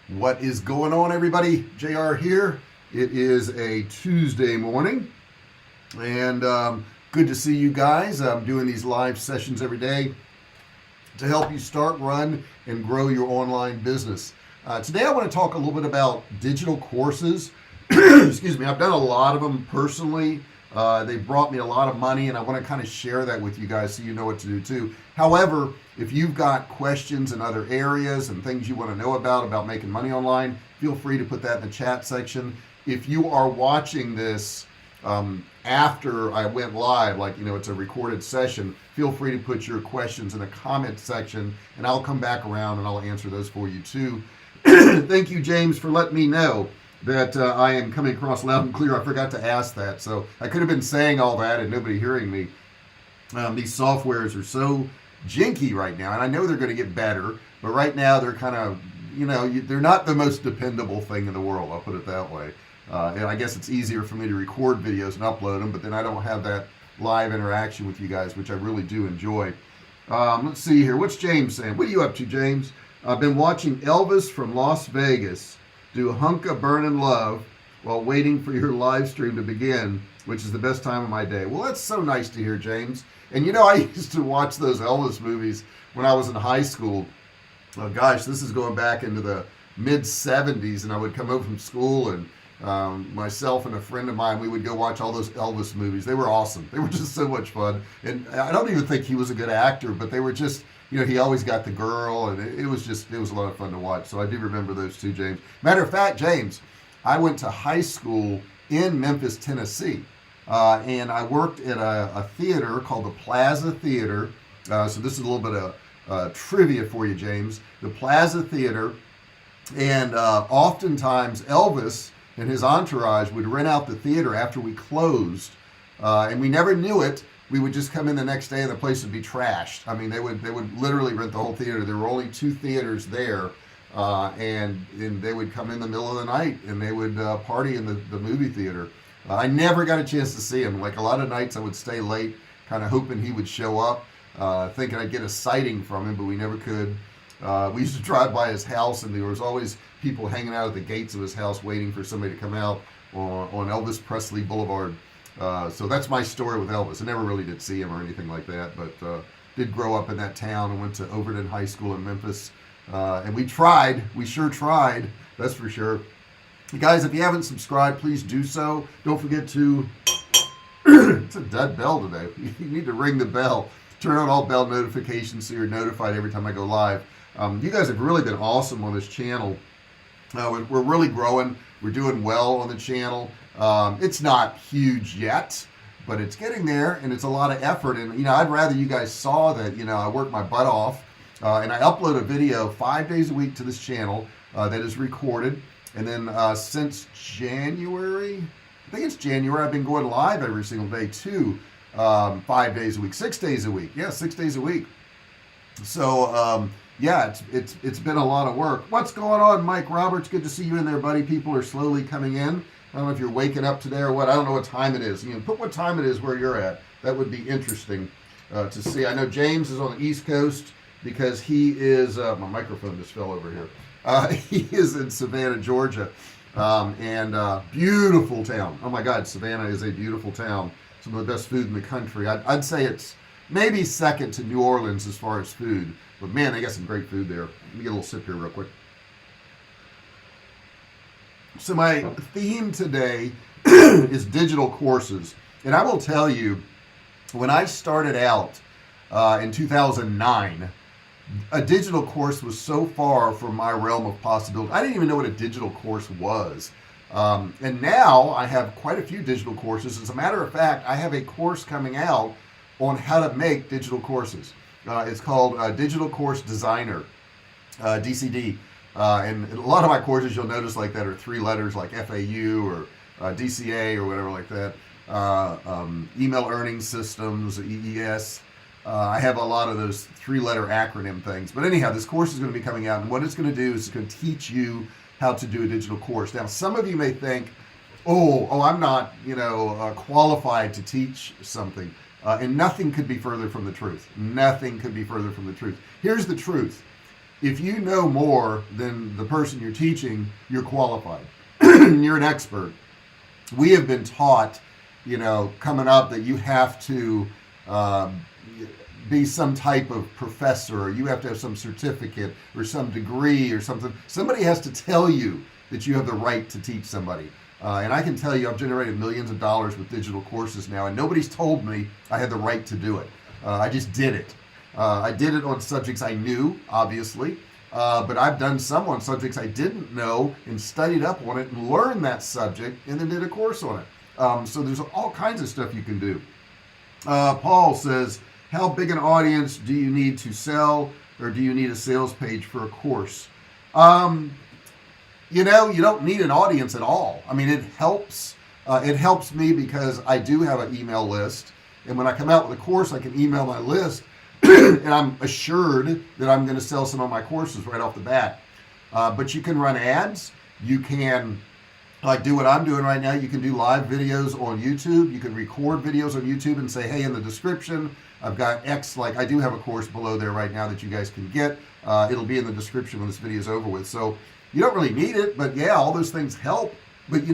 What is going on, everybody? JR here. It is a Tuesday morning, and good to see you guys. I'm doing these live sessions every day to help you start, run, and grow your online business. Today, I want to talk a little bit about digital courses. Excuse me. I've done a lot of them personally. They've brought me a lot of money, and I want to kind of share that with you guys so you know what to do too. However, if you've got questions in other areas and things you want to know about making money online, feel free to put that in the chat section. If you are watching this after I went live, like it's a recorded session, feel free to put your questions in the comment section, and I'll come back around and I'll answer those for you too. Thank you, James, for letting me know that I am coming across loud and clear. I forgot to ask that, so I could have been saying all that and nobody hearing me. These softwares are so jinky right now, and I know they're going to get better, but right now they're kind of, they're not the most dependable thing in the world. I'll put it that way. And I guess it's easier for me to record videos and upload them, but then I don't have that live interaction with you guys, which I really do enjoy. Let's see here. What's James saying? What are you up to, James? I've been watching Elvis from Las Vegas do Hunka Burnin' Love while waiting for your live stream to begin, which is the best time of my day. Well, that's so nice to hear, James. And I used to watch those Elvis movies when I was in high school. Oh gosh, this is going back into the mid 70s, and I would come home from school, and myself and a friend of mine, we would go watch all those Elvis movies. They were awesome. They were just so much fun. And I don't even think he was a good actor, but they were just, he always got the girl, and it was a lot of fun to watch. So I do remember those two, James. Matter of fact, James, I went to high school in Memphis, Tennessee. And I worked at a theater called the Plaza Theater. So this is a little bit of trivia for you, James. The Plaza Theater, and oftentimes Elvis and his entourage would rent out the theater after we closed, and we never knew it. We would just come in the next day and the place would be trashed. I mean, they would literally rent the whole theater. There were only 2 theaters there, and they would come in the middle of the night and they would party in the movie theater. I never got a chance to see him. Like a lot of nights I would stay late, kind of hoping he would show up, thinking I'd get a sighting from him, but we never could. We used to drive by his house, and there was always people hanging out at the gates of his house waiting for somebody to come out on Elvis Presley Boulevard. So that's my story with Elvis. I never really did see him or anything like that, but did grow up in that town and went to Overton High School in Memphis. And we sure tried, that's for sure. Guys, if you haven't subscribed, please do so. Don't forget to, it's a dead bell today. You need to ring the bell. Turn on all bell notifications so you're notified every time I go live. You guys have really been awesome on this channel. We're really growing. We're doing well on the channel. It's not huge yet, but it's getting there, and it's a lot of effort. And I'd rather you guys saw that I work my butt off, and I upload a video 5 days a week to this channel that is recorded. And then since January, I think it's January, I've been going live every single day too, 5 days a week, 6 days a week. Yeah, 6 days a week. So yeah, it's been a lot of work. What's going on, Mike Roberts? Good to see you in there, buddy. People are slowly coming in. I don't know if you're waking up today or what. I don't know what time it is. Put what time it is where you're at. That would be interesting to see. I know James is on the East Coast because he is, my microphone just fell over here. He is in Savannah, Georgia, and beautiful town. Oh my God, Savannah is a beautiful town. Some of the best food in the country. I'd say it's maybe second to New Orleans as far as food, but man, they got some great food there. Let me get a little sip here real quick. So my theme today is digital courses, and I will tell you, when I started out in 2009, a digital course was so far from my realm of possibility. I didn't even know what a digital course was. And now I have quite a few digital courses. As a matter of fact, I have a course coming out on how to make digital courses. It's called Digital Course Designer, DCD. And a lot of my courses, you'll notice like that are 3 letters, like FAU or DCA or whatever like that. Email Earning Systems, EES. I have a lot of those 3-letter acronym things. But anyhow, this course is going to be coming out, and what it's going to do is it's going to teach you how to do a digital course. Now, some of you may think, I'm not, qualified to teach something. And nothing could be further from the truth. Nothing could be further from the truth. Here's the truth. if you know more than the person you're teaching, you're qualified. You're an expert. We have been taught, coming up that you have to be some type of professor, or you have to have some certificate or some degree or something. Somebody has to tell you that you have the right to teach somebody. And I can tell you, I've generated millions of dollars with digital courses now, and nobody's told me I had the right to do it. I just did it. I did it on subjects I knew, obviously, but I've done some on subjects I didn't know and studied up on it and learned that subject and then did a course on it. So there's all kinds of stuff you can do. Paul says, how big an audience do you need to sell, or do you need a sales page for a course? You don't need an audience at all. I mean, it helps. It helps me because I do have an email list, and when I come out with a course, I can email my list, and I'm assured that I'm going to sell some of my courses right off the bat. But you can run ads. You can do what I'm doing right now. You can do live videos on YouTube. You can record videos on YouTube and say, hey, in the description, I've got X. Like, I do have a course below there right now that you guys can get. It'll be in the description when this video is over with. So you don't really need it, but yeah, all those things help. But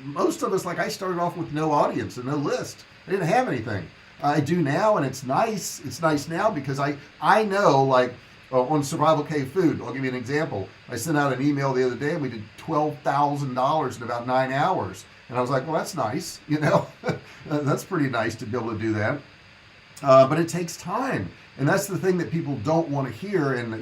most of us, like, I started off with no audience and no list. I didn't have anything. I do now, and it's nice. It's nice now because I know, like, on Survivalcave food, I'll give you an example. I sent out an email the other day, and we did $12,000 in about 9 hours. And I was like, well, that's nice. That's pretty nice to be able to do that. But it takes time. And that's the thing that people don't want to hear. And,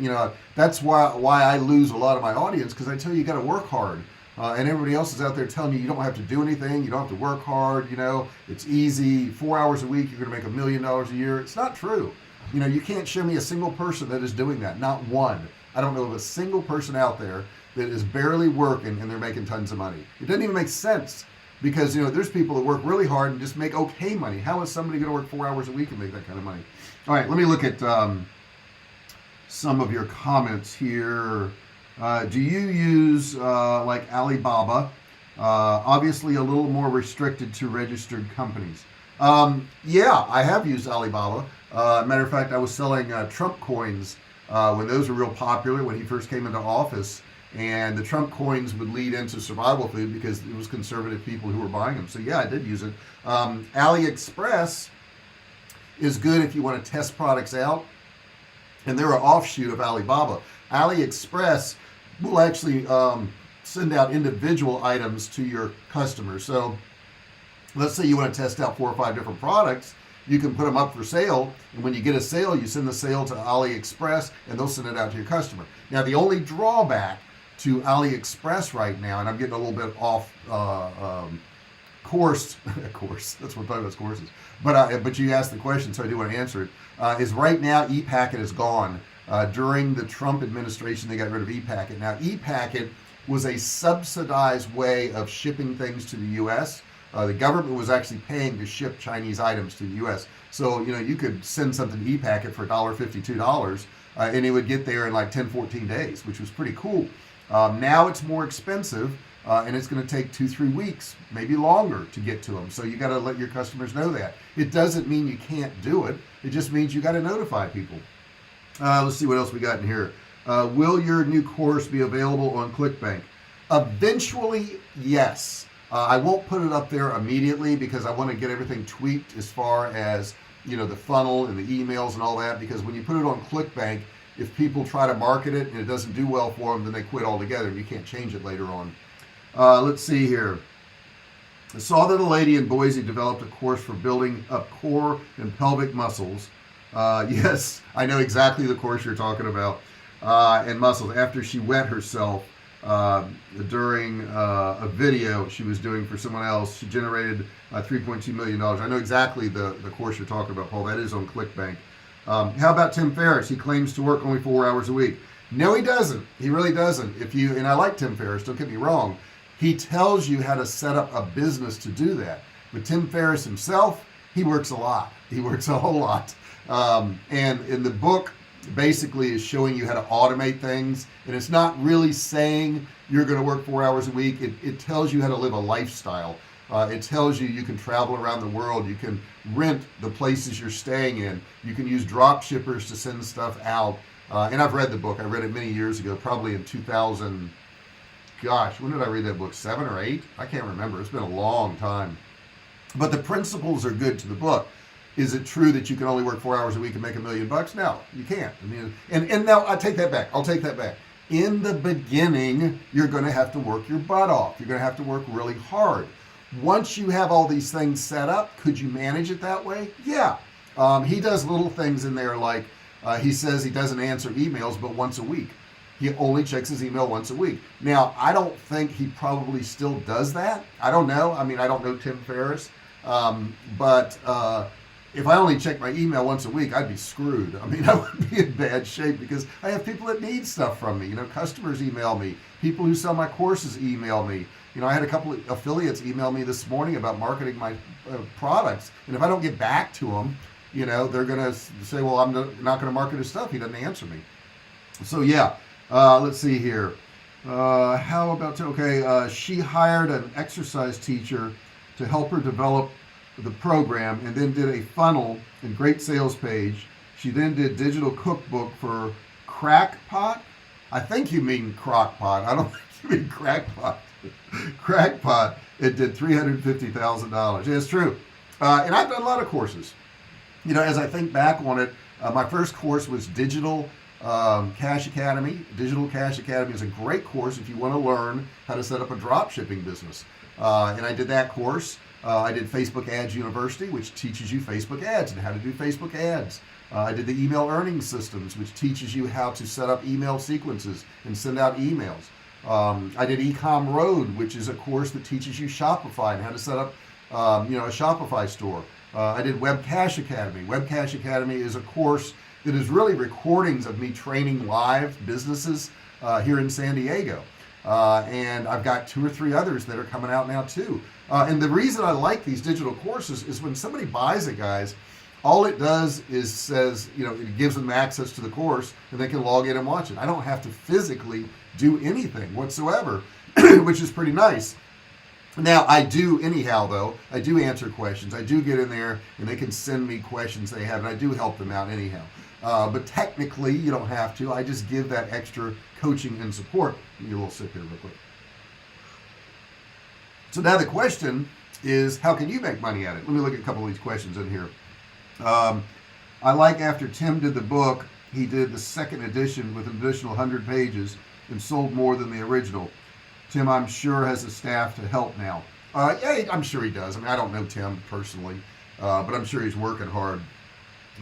that's why I lose a lot of my audience, because I tell you got to work hard. And everybody else is out there telling you don't have to do anything. You don't have to work hard. It's easy. 4 hours a week, you're going to make $1 million a year. It's not true. You can't show me a single person that is doing that. Not one. I don't know of a single person out there that is barely working and they're making tons of money. It doesn't even make sense, because there's people that work really hard and just make okay money. How is somebody going to work 4 hours a week and make that kind of money? All right, let me look at some of your comments here. Do you use like Alibaba? Obviously a little more restricted to registered companies. Yeah, I have used Alibaba. Matter of fact, I was selling Trump coins when those were real popular when he first came into office, and the Trump coins would lead into survival food because it was conservative people who were buying them. So yeah, I did use it. AliExpress is good if you want to test products out, and they're an offshoot of Alibaba. AliExpress will actually send out individual items to your customers. So let's say you want to test out 4 or 5 different products. You can put them up for sale, and when you get a sale, you send the sale to AliExpress, and they'll send it out to your customer. Now, the only drawback to AliExpress right now, and I'm getting a little bit off course, that's what I'm talking about, courses. But you asked the question, so I do want to answer it. Is right now ePacket is gone. During the Trump administration, they got rid of ePacket. Now, ePacket was a subsidized way of shipping things to the U.S. The government was actually paying to ship Chinese items to the U.S. So, you could send something to ePacket for $1.50, $2, and it would get there in like 10, 14 days, which was pretty cool. Now it's more expensive, and it's going to take 2-3 weeks, maybe longer, to get to them. So you got to let your customers know that. It doesn't mean you can't do it. It just means you got to notify people. Let's see what else we got in here. Will your new course be available on ClickBank? Eventually, yes. I won't put it up there immediately because I want to get everything tweaked as far as the funnel and the emails and all that, because when you put it on ClickBank, if people try to market it and it doesn't do well for them, then they quit altogether and you can't change it later on. Let's see here. I saw that a lady in Boise developed a course for building up core and pelvic muscles. Yes, I know exactly the course you're talking about, and muscles. After she wet herself during a video she was doing for someone else, she generated $3.2 million. I know exactly the course you're talking about, Paul. That is on ClickBank. How about Tim Ferriss? He claims to work only 4 hours a week. No, he doesn't. He really doesn't. And I like Tim Ferriss, don't get me wrong. He tells you how to set up a business to do that. But Tim Ferriss himself, he works a lot. He works a whole lot. And in the book, basically is showing you how to automate things. And it's not really saying you're going to work 4 hours a week. It tells you how to live a lifestyle. It tells you can travel around the world. You can rent the places you're staying in. You can use drop shippers to send stuff out. And I've read the book. I read it many years ago, probably in 2000. Gosh, when did I read that book? 7 or 8? I can't remember. It's been a long time. But the principles are good to the book. Is it true that you can only work 4 hours a week and make $1 million? No, you can't. I mean, and now I take that back. I'll take that back. In the beginning, you're going to have to work your butt off. You're going to have to work really hard. Once you have all these things set up, could you manage it that way? Yeah. He does little things in there like he says he doesn't answer emails but once a week. He only checks his email once a week. Now, I don't think he probably still does that. I don't know. I mean, I don't know Tim Ferriss. But if I only check my email once a week, I'd be screwed. I mean, I would be in bad shape because I have people that need stuff from me. You know, customers email me. People who sell my courses email me. You know, I had a couple of affiliates email me this morning about marketing my products. And if I don't get back to them, you know, they're going to say, well, I'm not going to market his stuff. He doesn't answer me. So, yeah, let's see here. How about, she hired an exercise teacher to help her develop the program and then did a funnel and great sales page. She then did digital cookbook for Crackpot. I think you mean Crockpot. I don't think you mean Crackpot. Crackpot. It did $350,000. Yeah, it's true. And I've done a lot of courses. You know, as I think back on it, my first course was Digital Cash Academy. Digital Cash Academy is a great course if you want to learn how to set up a drop shipping business. And I did that course. I did Facebook Ads University, which teaches you Facebook ads and how to do Facebook ads. I did the email earning systems, which teaches you how to set up email sequences and send out emails. I did Ecom Road, which is a course that teaches you Shopify and how to set up, a Shopify store. I did Web Cash Academy. Web Cash Academy is a course that is really recordings of me training live businesses here in San Diego. And I've got 2 or 3 others that are coming out now too. And the reason I like these digital courses is when somebody buys it, guys, all it does is says, it gives them access to the course and they can log in and watch it. I don't have to physically do anything whatsoever, which is pretty nice. Now, I do anyhow, though. I do answer questions. I do get in there and they can send me questions they have, and I do help them out anyhow. But technically, you don't have to. I just give that extra coaching and support. Give me a little sip here real quick. So now the question is, how can you make money at it? Let me look at a couple of these questions in here. I like after Tim did the book, he did the second edition with an additional 100 pages and sold more than the original. Tim, I'm sure, has a staff to help now. Yeah, I'm sure he does. I mean, I don't know Tim personally, but I'm sure he's working hard.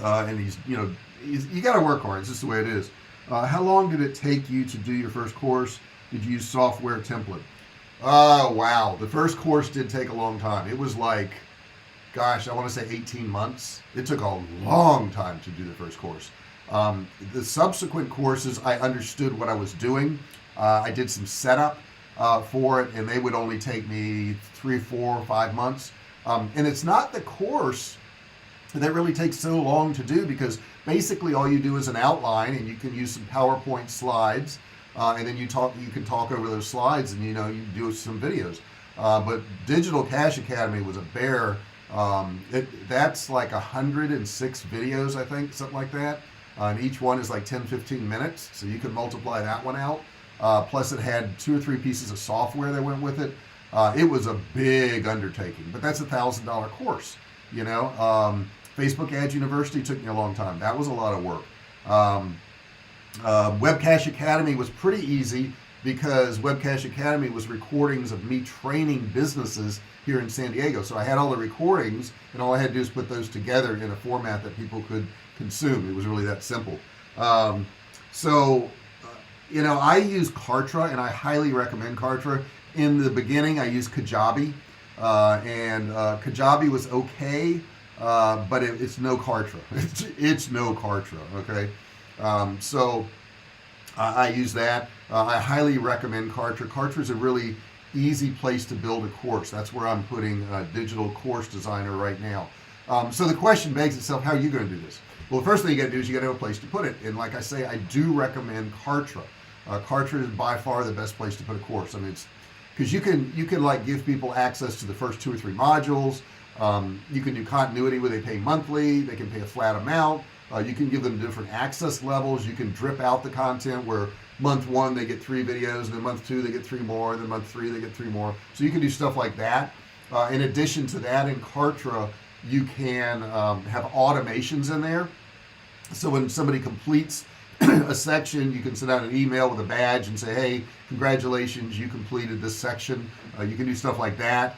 And you got to work hard. It's just the way it is. How long did it take you to do your first course? Did you use software template? Wow. The first course did take a long time. It was like, gosh, I want to say 18 months. It took a long time to do the first course. The subsequent courses, I understood what I was doing. I did some setup for it, and they would only take me 3, 4, 5 months. And it's not the course that really takes so long to do, because basically all you do is an outline, and you can use some PowerPoint slides, and then you can talk over those slides, and you do some videos. But Digital Cash Academy was a bear. That's like 106 videos, I think, something like that. And each one is like 10-15 minutes, so you can multiply that one out. Plus it had 2 or 3 pieces of software that went with it. It was a big undertaking, but that's $1,000 course. Facebook Ads University took me a long time. That was a lot of work. Web Cash Academy was pretty easy, because Web Cash Academy was recordings of me training businesses here in San Diego. So I had all the recordings, and all I had to do is put those together in a format that people could consume. It was really that simple. I use Kartra, and I highly recommend Kartra. In the beginning, I used Kajabi, and Kajabi was okay, but it's no Kartra. It's no Kartra, okay? I use that. I highly recommend Kartra. Kartra is a really easy place to build a course. That's where I'm putting Digital Course Designer right now. So the question begs itself, how are you going to do this? Well, the first thing you got to do is you got to have a place to put it. And like I say, I do recommend Kartra. Kartra is by far the best place to put a course. I mean, it's because you can like give people access to the first 2 or 3 modules. You can do continuity where they pay monthly. They can pay a flat amount. You can give them different access levels. You can drip out the content where month 1 they get 3 videos, and then month 2 they get 3 more, and then month 3 they get 3 more. So you can do stuff like that. In addition to that, in Kartra, you can have automations in there. So when somebody completes a section, you can send out an email with a badge and say, hey, congratulations, you completed this section. You can do stuff like that.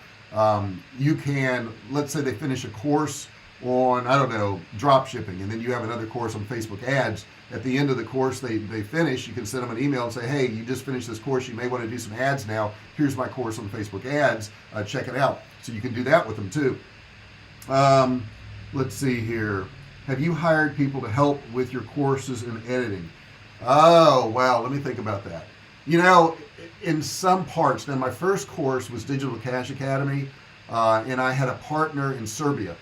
You can, let's say they finish a course on, I don't know, drop shipping, and then you have another course on Facebook ads. At the end of the course they finish, you can send them an email and say, hey, you just finished this course, you may want to do some ads now. Here's my course on Facebook ads, check it out. So you can do that with them too. Let's see here. Have you hired people to help with your courses and editing? Oh, wow, let me think about that. You know, in some parts, now my first course was Digital Cash Academy, and I had a partner in Serbia.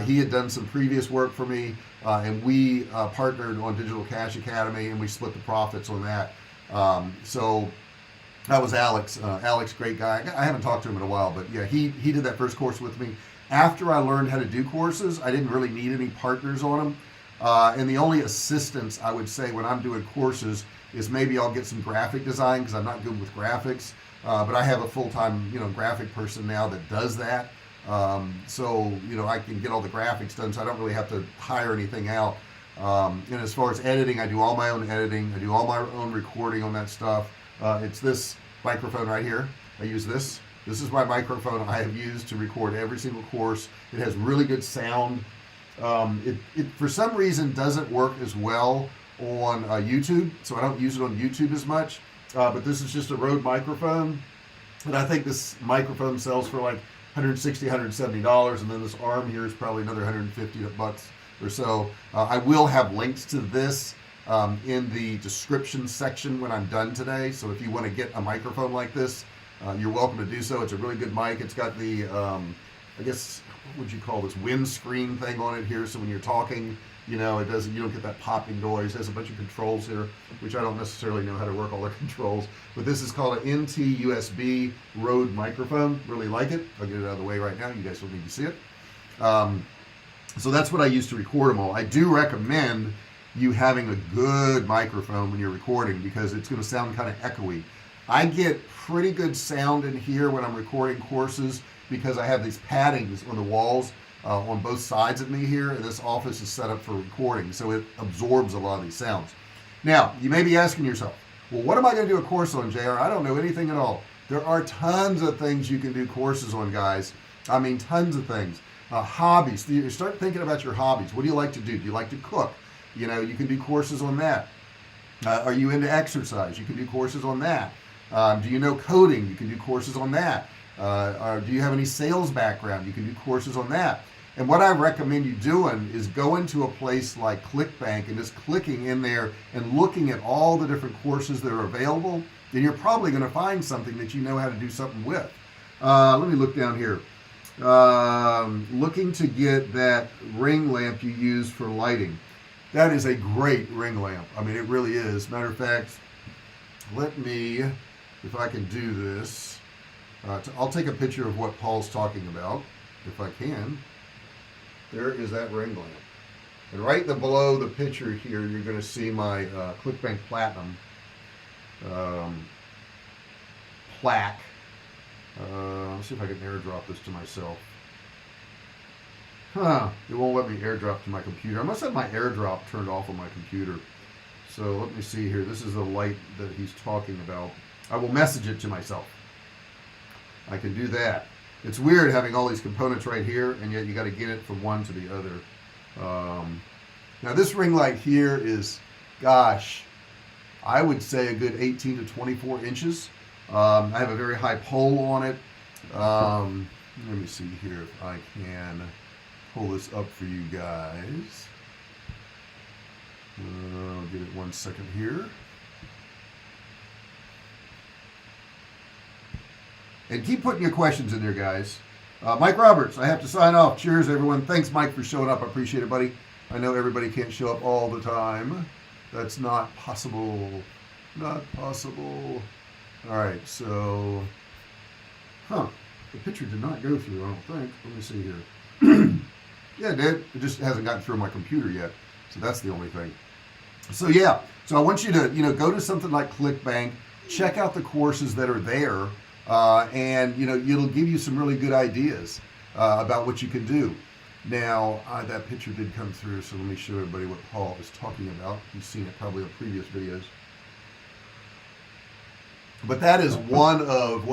He had done some previous work for me, and we partnered on Digital Cash Academy, and we split the profits on that. So that was Alex. Alex, great guy. I haven't talked to him in a while, but yeah, he did that first course with me. After I learned how to do courses, I didn't really need any partners on them. And the only assistance I would say when I'm doing courses is maybe I'll get some graphic design because I'm not good with graphics. But I have a full-time, graphic person now that does that. So, I can get all the graphics done, so I don't really have to hire anything out. And as far as editing, I do all my own editing. I do all my own recording on that stuff. It's this microphone right here. I use this. This is my microphone I have used to record every single course. It has really good sound. It for some reason doesn't work as well on YouTube, so I don't use it on YouTube as much. But this is just a Rode microphone, and I think this microphone sells for like $160, $170, and then this arm here is probably another $150 or so. I will have links to this in the description section when I'm done today. So if you want to get a microphone like this, you're welcome to do so. It's a really good mic. It's got the, I guess, what would you call this, windscreen thing on it here. So when you're talking, you don't get that popping noise. It has a bunch of controls here, which I don't necessarily know how to work all the controls. But this is called an NT USB Rode microphone. Really like it. I'll get it out of the way right now. You guys don't need to see it. So that's what I use to record them all. I do recommend you having a good microphone when you're recording because it's going to sound kind of echoey. I get pretty good sound in here when I'm recording courses because I have these paddings on the walls on both sides of me here, and this office is set up for recording, so it absorbs a lot of these sounds. Now, you may be asking yourself, well, what am I going to do a course on, JR? I don't know anything at all. There are tons of things you can do courses on, guys. I mean, tons of things. Hobbies. You start thinking about your hobbies. What do you like to do? Do you like to cook? You can do courses on that. Are you into exercise? You can do courses on that. Do you know coding? You can do courses on that. Do you have any sales background? You can do courses on that. And what I recommend you doing is going to a place like ClickBank and just clicking in there and looking at all the different courses that are available. Then you're probably going to find something that you know how to do something with. Let me look down here. Looking to get that ring lamp you use for lighting. That is a great ring lamp. I mean, it really is. Matter of fact, let me, if I can do this, I'll take a picture of what Paul's talking about, if I can. There is that ring lamp. And right below the picture here, you're going to see my ClickBank Platinum plaque. Let's see if I can airdrop this to myself. It won't let me airdrop to my computer. I must have my airdrop turned off on my computer. So let me see here. This is the light that he's talking about. I will message it to myself. I can do that. It's weird having all these components right here, and yet you got to get it from one to the other. Now this ring light here is, gosh, I would say a good 18 to 24 inches. I have a very high pole on it. Let me see here if I can pull this up for you guys. I'll give it 1 second here. And keep putting your questions in there, guys. Mike Roberts, I have to sign off. Cheers, everyone. Thanks, Mike, for showing up. I appreciate it, buddy. I know everybody can't show up all the time. That's not possible. Not possible. All right, so, the picture did not go through, I don't think. Let me see here. Yeah, it did. It just hasn't gotten through my computer yet. So that's the only thing. So yeah, so I want you to, go to something like ClickBank, check out the courses that are there, and it'll give you some really good ideas about what you can do. Now that picture did come through, so let me show everybody what Paul is talking about. You've seen it probably on previous videos. But that is one of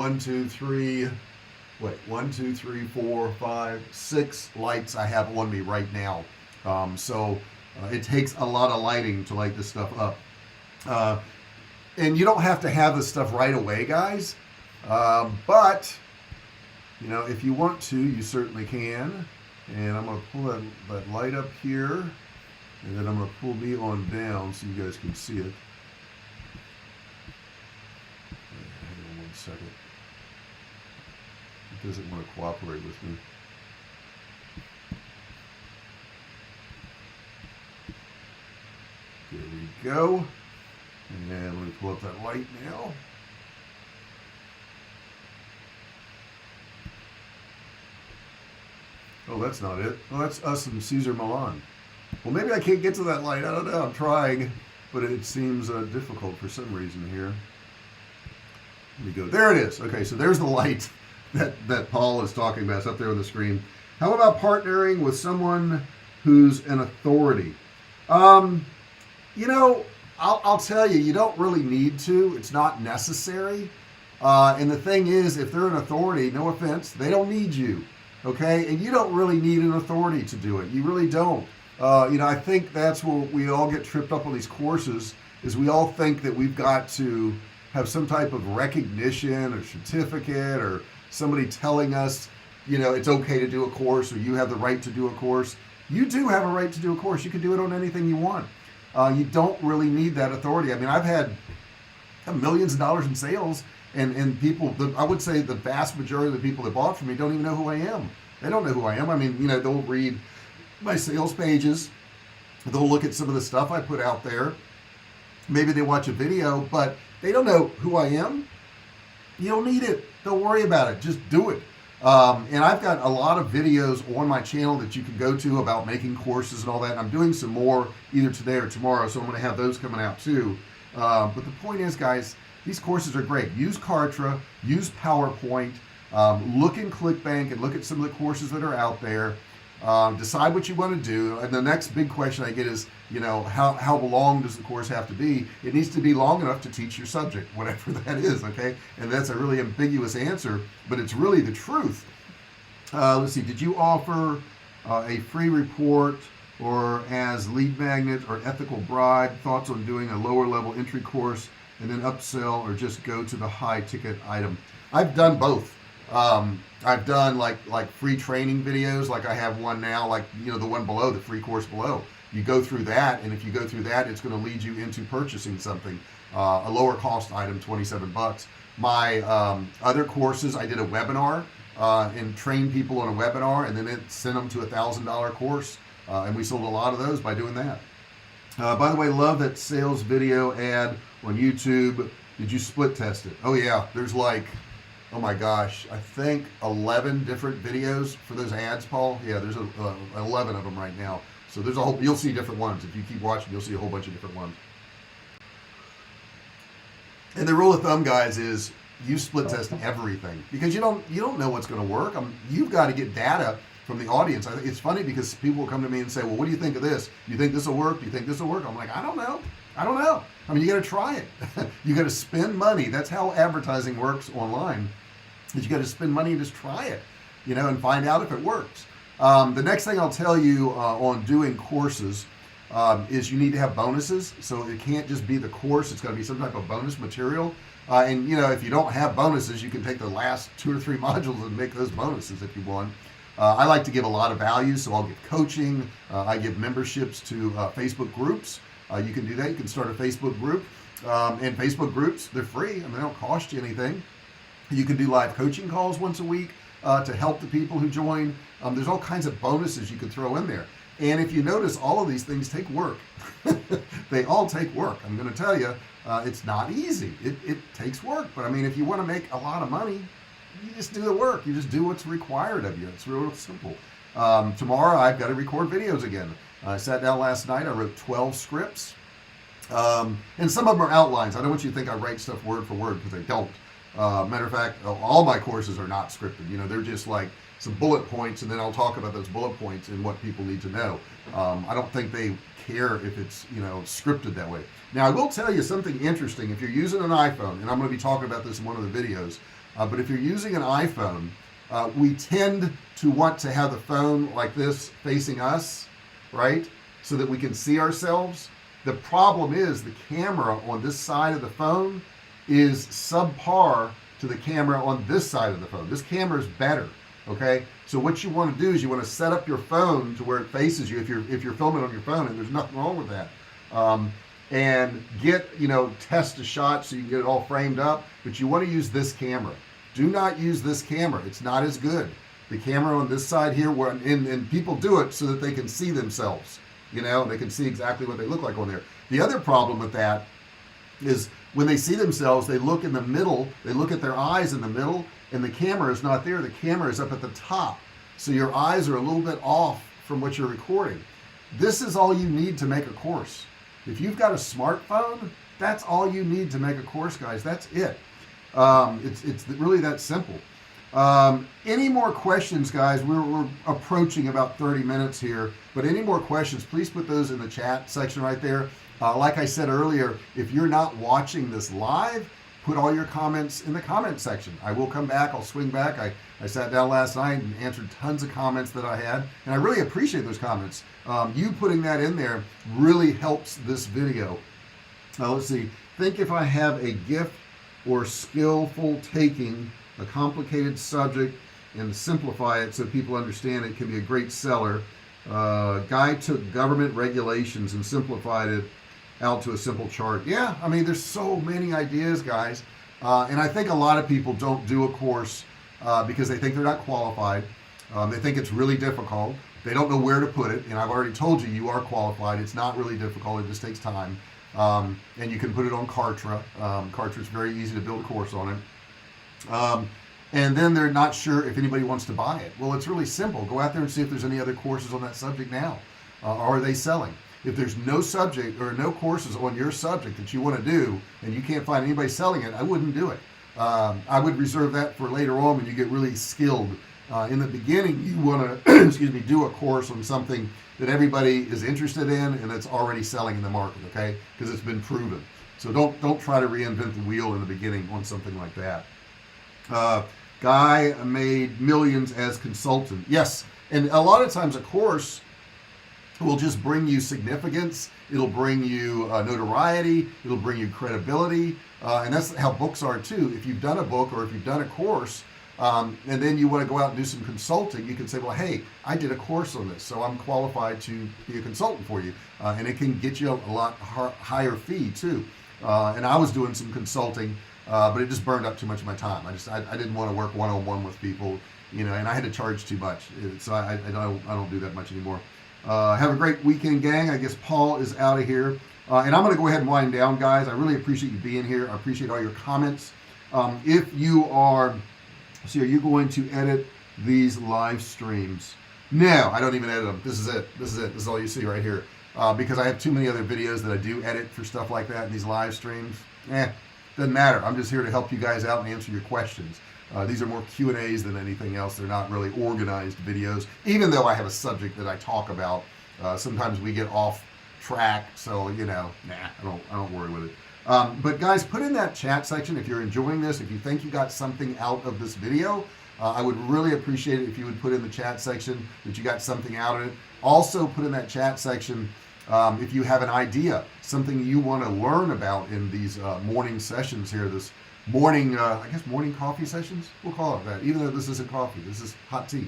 6 lights I have on me right now. So it takes a lot of lighting to light this stuff up. And you don't have to have this stuff right away, guys. But if you want to, you certainly can. And I'm going to pull that light up here, and then I'm going to pull me on down so you guys can see it. Hang on one second. It doesn't want to cooperate with me. There we go. And let me pull up that light now. Oh, that's not it. Well, that's us and Caesar Milan. Well, maybe I can't get to that light. I don't know. I'm trying, but it seems difficult for some reason here. Let me go. There it is. Okay, so there's the light that Paul is talking about. It's up there on the screen. How about partnering with someone who's an authority? I'll tell you, you don't really need to. It's not necessary. And the thing is, if they're an authority, no offense, they don't need you. Okay, and you don't really need an authority to do it. You really don't. I think that's where we all get tripped up on these courses, is we all think that we've got to have some type of recognition or certificate or somebody telling us, it's okay to do a course, or you have the right to do a course. You do have a right to do a course. You can do it on anything you want. You don't really need that authority. I mean, I've had millions of dollars in sales, and people, I would say the vast majority of the people that bought from me don't even know who I am. They don't know who I am. I mean, they'll read my sales pages. They'll look at some of the stuff I put out there. Maybe they watch a video, but they don't know who I am. You don't need it. Don't worry about it. Just do it. And I've got a lot of videos on my channel that you can go to about making courses and all that. And I'm doing some more either today or tomorrow, so I'm going to have those coming out too. But the point is, guys, these courses are great. Use Kartra, use PowerPoint, look in ClickBank and look at some of the courses that are out there. Decide what you want to do. And the next big question I get is, how long does the course have to be? It needs to be long enough to teach your subject, whatever that is, okay? And that's a really ambiguous answer, but it's really the truth. Let's see, did you offer a free report or as lead magnet or ethical bribe? Thoughts on doing a lower level entry course and then upsell, or just go to the high ticket item? I've done both. I've done like free training videos, like I have one now, like the one below, the free course below. You go through that, and if you go through that, it's going to lead you into purchasing something, a lower cost item, $27. My other courses, I did a webinar and trained people on a webinar, and then it sent them to $1,000 course, and we sold a lot of those by doing that. By the way, love that sales video ad on YouTube. Did you split test it? Oh yeah, there's oh my gosh, I think 11 different videos for those ads, Paul. Yeah, there's 11 of them right now. So there's you'll see different ones. If you keep watching, you'll see a whole bunch of different ones. And the rule of thumb, guys, is you split test everything, because you don't know what's going to work. You've got to get data from the audience. I think it's funny because people will come to me and say, well, what do you think of this? Do you think this will work? Do you think this will work? I'm like, I don't know. I mean, you got to try it. You got to spend money. That's how advertising works online. Is you got to spend money and just try it, and find out if it works. The next thing I'll tell you on doing courses is you need to have bonuses. So it can't just be the course. It's got to be some type of bonus material. And if you don't have bonuses, you can take the last 2 or 3 modules and make those bonuses if you want. I like to give a lot of value, so I'll give coaching. I give memberships to Facebook groups. You can do that. You can start a Facebook group. And Facebook groups, they're free. They don't cost you anything. You can do live coaching calls once a week to help the people who join. There's all kinds of bonuses you can throw in there. And if you notice, all of these things take work. They all take work. I'm going to tell you, it's not easy. It takes work. But I mean, if you want to make a lot of money, you just do the work. You just do what's required of you. It's real simple. Tomorrow I've got to record videos again. I sat down last night. I wrote 12 scripts. And some of them are outlines. I don't want you to think I write stuff word for word, because I don't. Matter of fact, all my courses are not scripted. They're just like some bullet points, and then I'll talk about those bullet points and what people need to know. I don't think they care if it's scripted that way. Now, I will tell you something interesting. If you're using an iPhone, and I'm going to be talking about this in one of the videos, but if you're using an iPhone, we tend to want to have the phone like this facing us, right? So that we can see ourselves. The problem is the camera on this side of the phone is subpar to the camera on this side of the phone. This camera is better. Okay, so what you want to do is you want to set up your phone to where it faces you if you're filming on your phone, and there's nothing wrong with that. And get test a shot so you can get it all framed up, but you want to use this camera. Do not use this camera. It's not as good. The camera on this side here, and people do it so that they can see themselves. They can see exactly what they look like on there. The other problem with that is when they see themselves, they look in the middle, they look at their eyes in the middle, and the camera is not there. The camera is up at the top. So your eyes are a little bit off from what you're recording. This is all you need to make a course. If you've got a smartphone, that's all you need to make a course, guys. That's it. It's really that simple. Any more questions, guys? We're approaching about 30 minutes here, but any more questions, please put those in the chat section right there. Like I said earlier, if you're not watching this live, put all your comments in the comment section. I will come back. I'll swing back. I sat down last night and answered tons of comments that I had, and I really appreciate those comments. You putting that in there really helps this video. Now let's see. Think if I have a gift or skillful taking a complicated subject and simplify it so people understand it, can be a great seller. Guy took government regulations and simplified it out to a simple chart. Yeah, I mean, there's so many ideas, guys. And I think a lot of people don't do a course because they think they're not qualified. They think it's really difficult. They don't know where to put it. And I've already told you, you are qualified. It's not really difficult. It just takes time. And you can put it on Kartra. Kartra is very easy to build a course on it. And then they're not sure if anybody wants to buy it. Well, it's really simple. Go out there and see if there's any other courses on that subject now. Are they selling? If there's no subject or no courses on your subject that you want to do, and you can't find anybody selling it, I wouldn't do it. I would reserve that for later on when you get really skilled. In the beginning, you want to do a course on something that everybody is interested in and that's already selling in the market, okay? Because it's been proven. So don't try to reinvent the wheel in the beginning on something like that. Guy made millions as consultant. Yes, and a lot of times a course will just bring you significance. It'll bring you notoriety. It'll bring you credibility. And that's how books are too. If you've done a book or if you've done a course, and then you want to go out and do some consulting, you can say, well, hey, I did a course on this, so I'm qualified to be a consultant for you. And it can get you a lot higher fee too. And I was doing some consulting, but it just burned up too much of my time. I didn't want to work one-on-one with people, and I had to charge too much. So I don't do that much anymore. Have a great weekend, gang. I guess Paul is out of here. And I'm going to go ahead and wind down, guys. I really appreciate you being here. I appreciate all your comments. If you are, are you going to edit these live streams? No, I don't even edit them. This is it. This is all you see right here. Because I have too many other videos that I do edit for stuff like that in these live streams. Doesn't matter. I'm just here to help you guys out and answer your questions. These are more Q&As than anything else. They're not really organized videos, even though I have a subject that I talk about. Sometimes we get off track, so I don't worry with it. But guys, put in that chat section if you're enjoying this. If you think you got something out of this video, I would really appreciate it if you would put in the chat section that you got something out of it. Also put in that chat section if you have an idea, something you want to learn about in these morning sessions here, this morning, I guess morning coffee sessions, we'll call it that, even though this isn't coffee, this is hot tea.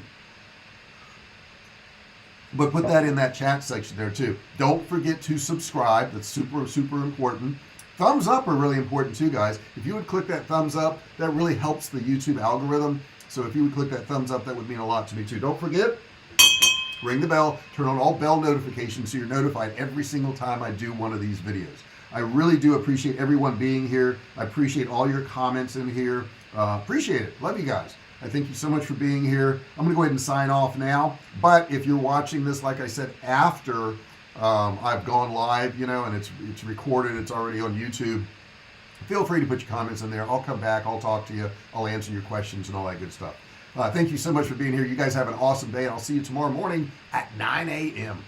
But put that in that chat section there too. Don't forget to subscribe. That's super, super important. Thumbs up are really important too, guys. If you would click that thumbs up, that really helps the YouTube algorithm. So if you would click that thumbs up, that would mean a lot to me too. Don't forget, ring the bell, turn on all bell notifications so you're notified every single time I do one of these videos. I really do appreciate everyone being here. I appreciate all your comments in here. Appreciate it. Love you guys. I thank you so much for being here. I'm gonna go ahead and sign off now, but if you're watching this, like I said, after I've gone live, you know, and it's recorded, it's already on YouTube, feel free to put your comments in there. I'll come back, I'll talk to you, I'll answer your questions and all that good stuff. Thank you so much for being here. You guys have an awesome day, and I'll see you tomorrow morning at 9 a.m.